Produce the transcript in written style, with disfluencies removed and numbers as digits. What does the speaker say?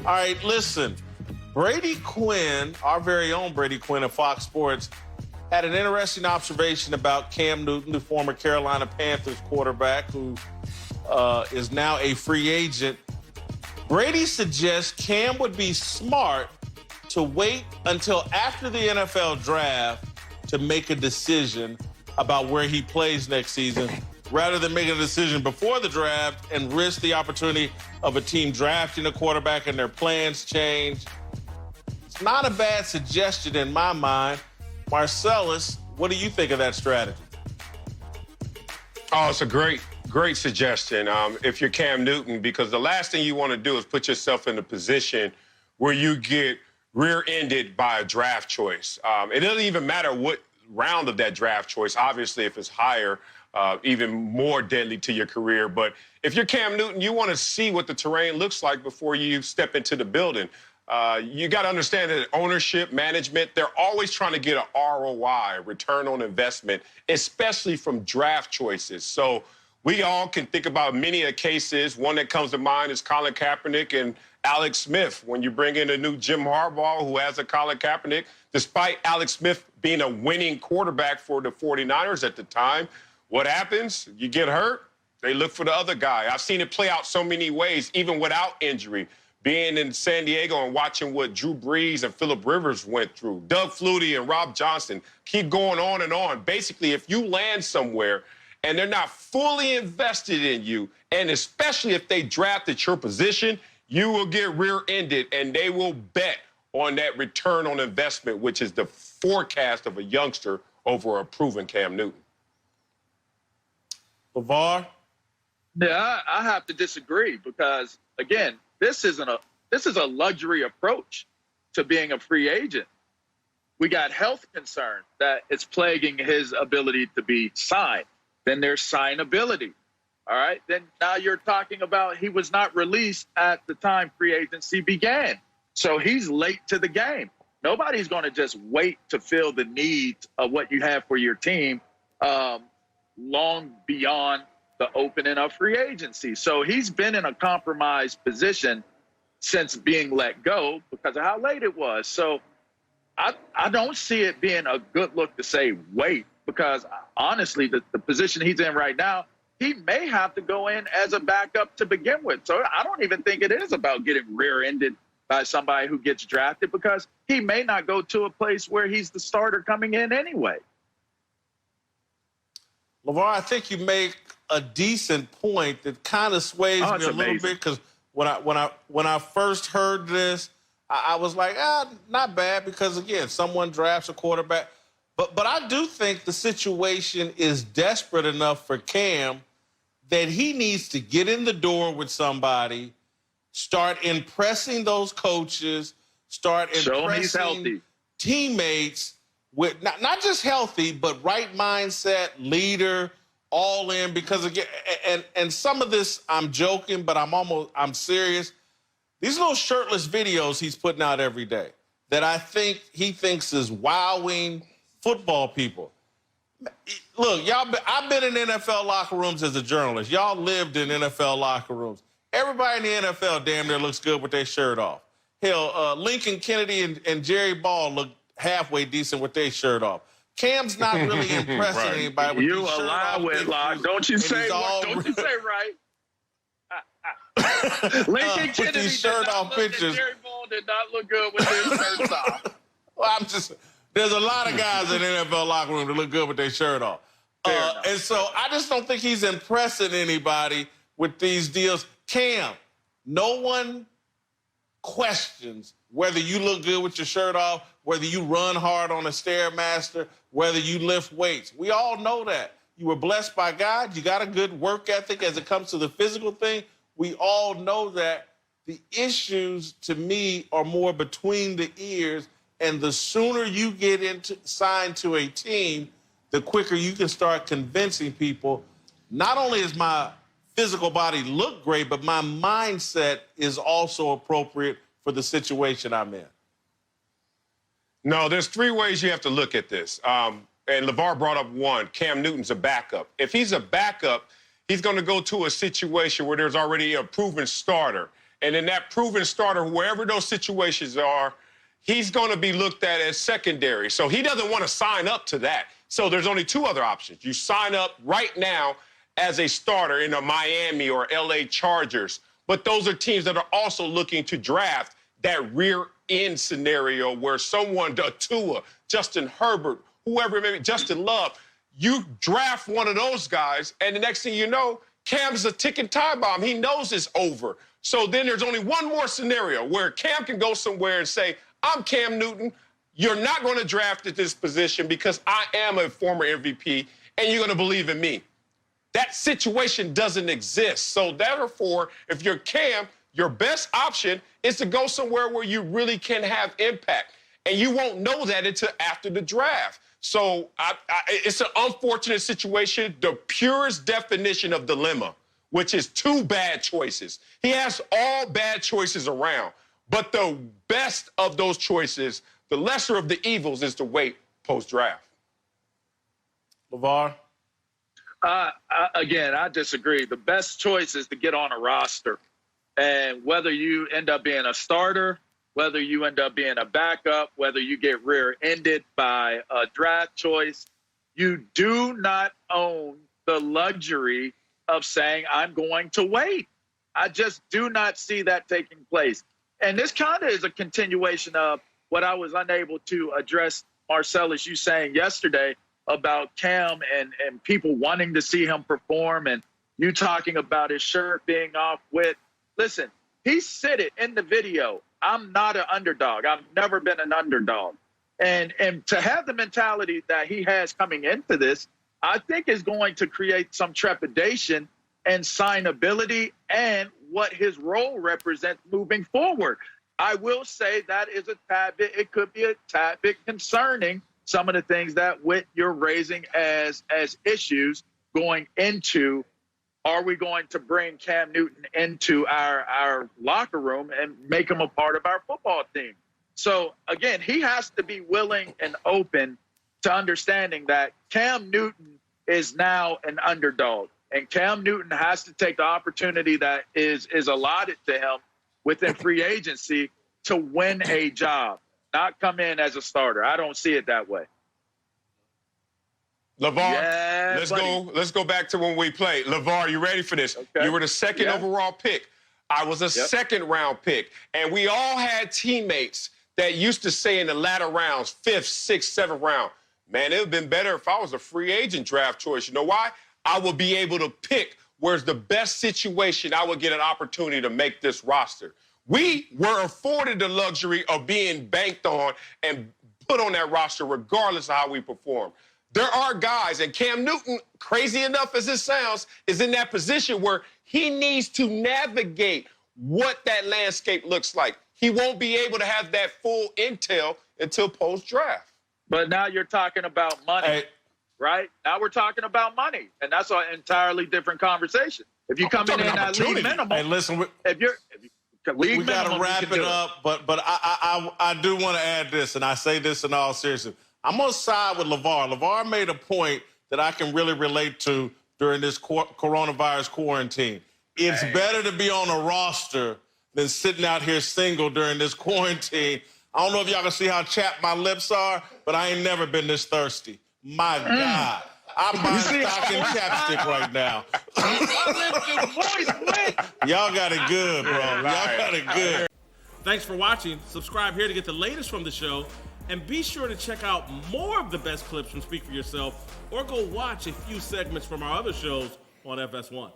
All right, listen. Brady Quinn, our very own Brady Quinn of Fox Sports, had an interesting observation about Cam Newton, the former Carolina Panthers quarterback who is now a free agent. Brady suggests Cam would be smart to wait until after the NFL draft to make a decision about where he plays next season, rather than making a decision before the draft and risk the opportunity of a team drafting a quarterback and their plans change. It's not a bad suggestion in my mind. Marcellus, what do you think of that strategy? Oh, it's a great suggestion if you're Cam Newton, because the last thing you want to do is put yourself in a position where you get rear-ended by a draft choice. It doesn't even matter what round of that draft choice. Obviously, if it's higher, even more deadly to your career. But if you're Cam Newton, you want to see what the terrain looks like before you step into the building. You got to understand that ownership, management, they're always trying to get an ROI, return on investment, especially from draft choices. So we all can think about many cases. One that comes to mind is Colin Kaepernick and Alex Smith. When you bring in a new Jim Harbaugh who has a Colin Kaepernick, despite Alex Smith being a winning quarterback for the 49ers at the time, what happens? You get hurt, they look for the other guy. I've seen it play out so many ways, even without injury. Being in San Diego and watching what Drew Brees and Phillip Rivers went through, Doug Flutie and Rob Johnson, keep going on and on. Basically, if you land somewhere and they're not fully invested in you, and especially if they draft at your position, you will get rear-ended, and they will bet on that return on investment, which is the forecast of a youngster over a proven Cam Newton. LaVar? Yeah, I have to disagree because, again, this is a luxury approach to being a free agent. We got health concerns that it's plaguing his ability to be signed. Then there's signability. All right. Then now you're talking about he was not released at the time free agency began. So he's late to the game. Nobody's going to just wait to fill the needs of what you have for your team long beyond the opening of free agency. So he's been in a compromised position since being let go because of how late it was. So I don't see it being a good look to say wait, because honestly, the position he's in right now, he may have to go in as a backup to begin with. So I don't even think it is about getting rear-ended by somebody who gets drafted, because he may not go to a place where he's the starter coming in anyway. LaVar, I think you make a decent point that kind of sways me a little bit, because when I first heard this, I was like, not bad, because again, someone drafts a quarterback. But I do think the situation is desperate enough for Cam that he needs to get in the door with somebody, start impressing those coaches, start impressing teammates with not just healthy, but right mindset, leader, all in. Because again, and some of this I'm joking, but I'm serious. These little shirtless videos he's putting out every day that I think he thinks is wowing football people. Look, I've been in NFL locker rooms as a journalist. Y'all lived in NFL locker rooms. Everybody in the NFL damn near looks good with their shirt off. Hell, Lincoln Kennedy and Jerry Ball look halfway decent with their shirt off. Cam's not really impressing anybody with you his shirt off. Whitlock. Don't you say right? Lincoln Kennedy these shirt off pictures. Jerry Ball did not look good with his shirts off. Well, there's a lot of guys in the NFL locker room that look good with their shirt off. And so I just don't think he's impressing anybody with these deals. Cam, no one questions whether you look good with your shirt off, whether you run hard on a Stairmaster, whether you lift weights. We all know that. You were blessed by God. You got a good work ethic as it comes to the physical thing. We all know that. The issues, to me, are more between the ears. And the sooner you get signed to a team, the quicker you can start convincing people, not only is my physical body look great, but my mindset is also appropriate for the situation I'm in. No, there's three ways you have to look at this. And LaVar brought up one. Cam Newton's a backup. If he's a backup, he's going to go to a situation where there's already a proven starter. And in that proven starter, wherever those situations are, he's going to be looked at as secondary. So he doesn't want to sign up to that. So there's only two other options. You sign up right now as a starter in a Miami or LA Chargers. But those are teams that are also looking to draft that rear end scenario where someone, Tua, Justin Herbert, whoever, maybe Justin Love, you draft one of those guys, and the next thing you know, Cam's a ticking time bomb. He knows it's over. So then there's only one more scenario where Cam can go somewhere and say, I'm Cam Newton. You're not going to draft at this position because I am a former MVP, and you're going to believe in me. That situation doesn't exist. So therefore, if you're Cam, your best option is to go somewhere where you really can have impact. And you won't know that until after the draft. So it's an unfortunate situation, the purest definition of dilemma, which is two bad choices. He has all bad choices around, but the best of those choices, the lesser of the evils, is to wait post-draft. LaVar? Again, I disagree. The best choice is to get on a roster. And whether you end up being a starter, whether you end up being a backup, whether you get rear-ended by a draft choice, you do not own the luxury of saying, I'm going to wait. I just do not see that taking place. And this kind of is a continuation of what I was unable to address, Marcellus, you saying yesterday about Cam and people wanting to see him perform, and you talking about his shirt being off with. Listen, he said it in the video. I'm not an underdog. I've never been an underdog. And to have the mentality that he has coming into this, I think is going to create some trepidation and signability and what his role represents moving forward. I will say that is a tad bit, it could be a tad bit concerning, some of the things that you're raising as issues going into, are we going to bring Cam Newton into our locker room and make him a part of our football team? So, again, he has to be willing and open to understanding that Cam Newton is now an underdog. And Cam Newton has to take the opportunity that is allotted to him within free agency to win a job, not come in as a starter. I don't see it that way. LaVar, let's go back to when we played. LaVar, you ready for this? Okay. You were the second overall pick. I was a second-round pick. And we all had teammates that used to say in the latter rounds, 5th, 6th, 7th round, man, it would have been better if I was a free agent draft choice. You know why? I would be able to pick where's the best situation I would get an opportunity to make this roster. We were afforded the luxury of being banked on and put on that roster regardless of how we perform. There are guys, and Cam Newton, crazy enough as it sounds, is in that position where he needs to navigate what that landscape looks like. He won't be able to have that full intel until post-draft. But now you're talking about money, right? Now we're talking about money, and that's an entirely different conversation. If you come in at league minimum, hey, listen, we got to wrap it up, but I do want to add this, and I say this in all seriousness. I'm going to side with LaVar. LaVar made a point that I can really relate to during this coronavirus quarantine. It's better to be on a roster than sitting out here single during this quarantine. I don't know if y'all can see how chapped my lips are, but I ain't never been this thirsty. My God. I'm buying stock in chapstick right now. Y'all got it good, bro. Y'all got it good. Thanks for watching. Subscribe here to get the latest from the show. And be sure to check out more of the best clips from Speak For Yourself, or go watch a few segments from our other shows on FS1.